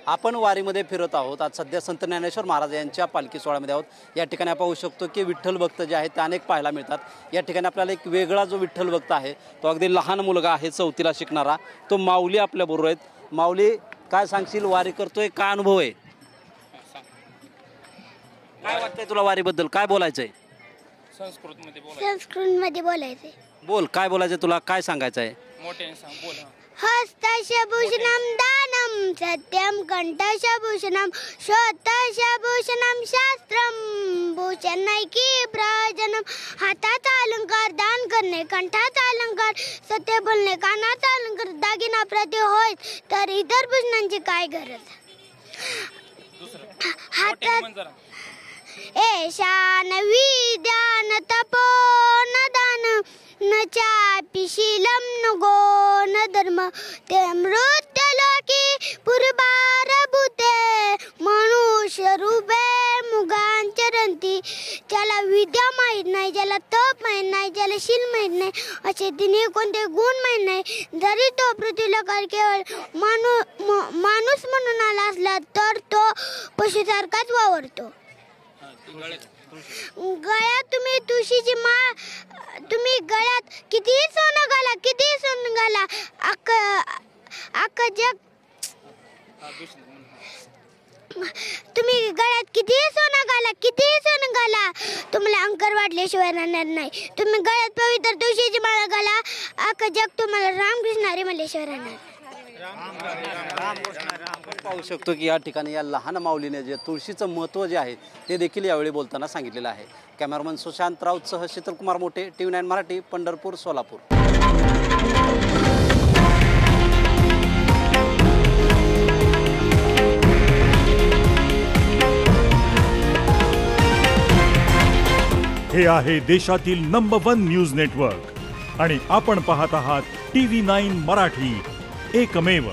आपण वारीमध्ये फिरत आहोत। आज सध्या संत ज्ञानेश्वर महाराज यांच्या पालखी सोहळ्यामध्ये आहोत। या ठिकाणी आपण पाहू शकतो की विठ्ठल भक्त जे आहेत ते अनेक पाहायला मिळतात। या ठिकाणी आपल्याला एक वेगळा जो विठ्ठल भक्त आहे तो अगदी लहान मुलगा आहे, 4थीला शिकणारा, तो माऊली आपल्या बरोबर आहेत। माऊली, काय सांगशील, वारी करतोय, काय अनुभव आहे, काय वाटतंय तुला वारीबद्दल, काय बोलायचंय? संस्कृतमध्ये बोलायचे। बोल, काय बोलायचं तुला, काय सांगायचं आहे? मोठ्याने सांग, बोल। हस्तशभूषणं दानं सत्यं कंठशभूषणं श्रोत्रशभूषणं शास्त्रं भूषणैकी प्रयोजनं। हाताचा अलंकार दान करणे, कंठाचा अलंकार सत्य बोलणे, कानाचा अलंकार दागिना प्रति होय, तर इतर भूषणांची काय गरज? हातात एशान विद्यान तपोन दान न चापि शीलं न गो न धर्म ते मृत्युलोकी पुरबार भूते मनुष्य रूपे मुगांचरंती। ज्याला विद्या माहीत नाही, ज्याला तप माहीत नाही, ज्याला शील माहीत नाही, असे तिने कोणते गुण माहीत नाही, जरी तो पृथ्वीलोकावर केवळ माणूस म्हणून आला असला तर तो पशुसारखाच वावरतो। गळ्यात तुम्ही तुळशीची माळ, तुम्ही गळ्यात किती सोनं घाला, किती सोनं घाला, अख्खा जग, तुम्ही गळ्यात किती सोनं घाला, किती सोनं घाला, तुम्हाला अंकर वाटल्याशिवाय राहणार नाही। तुम्ही गळ्यात पवित्र तुळशीची माळ घाला, अख्खा जग तुम्हाला रामकृष्ण हरी म्हणल्याशिवाय राहणार। पाहू शकतो की या ठिकाणी या लहान माऊलीने जे तुळशीचं महत्त्व जे आहे ते देखील यावेळी बोलताना सांगितलेलं आहे। कॅमेरामन सुशांत राऊतसह शीतलकुमार मोठे, TV9 मराठी, पंढरपूर, सोलापूर। हे आहे देशातील नंबर 1 न्यूज नेटवर्क आणि आपण पाहत आहात TV9 मराठी, एकमेव।